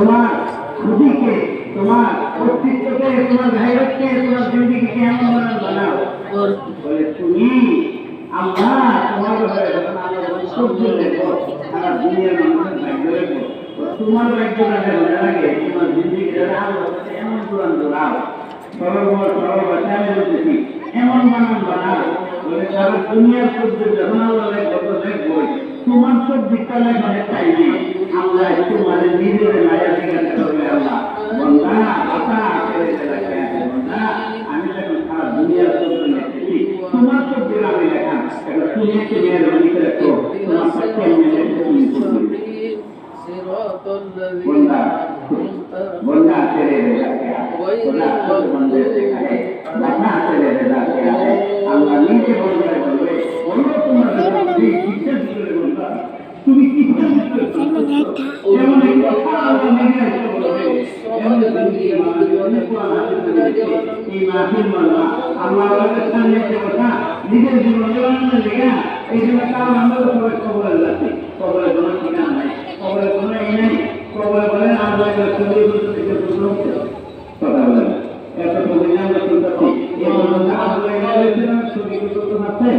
তোমার খুদিকে, তোমার অস্তিত্বকে, তোমার গায়ককে, তোমার জিন্দিগিকে এমন বানাও বলে তুমি আল্লাহ তোমার ব্যাপারে যখন আমরা সহ্য লেখো সারা দুনিয়ার মানুষের ভাগ্য লেখো তোমার ভাগ্যটাকে মনে লাগে তোমার জিন্দিগিটা আল্লাহ এমন কোরআন দোড়াও সর্ববাসে আমি বলতেছি এমন বানান বানাও বলে সারা দুনিয়ার সহ্য যখন আল্লাহ লেখো দেখবো তোমার সব দিকটা লেখনে চাইবে আল্লাহ তোমার নিজের মায়া জিজ্ঞাসা করবে আল্লাহ বন্ধা আশা ছেড়ে রাখে বন্ধা আমি যখন সারা দুনিয়ার সহ্য লেখেছি তোমার সব দিন আমি লেখা এটা তুমি একটু মেহরবানি করে তো তোমার সাথে তুমি বন্ধা বন্ধা ছেড়ে রাখে বন্ধা বন্ধে দেখায় দেখা ছেড়ে রাখে আল্লাহ নিজে বলবে বলবে বন্ধ তোমার তুমি কি যেমন এই কথা আল্লাহ নিজে বলবে এই মাহফিল মানা আল্লাহ আমাদের সামনে যে কথা নিজের জীবন জীবনের লেখা এই জন্য কারণ আমরা সবাই কবরে যাচ্ছি কবরে কোনো ঠিকানা নাই কবরে কোনো এই নেই কবরে বলেন আল্লাহ চলে কথা বলেন এত প্রতিদিন আমরা শুনতে পাচ্ছি এই জন্য আল্লাহ ছবি করতে পারছে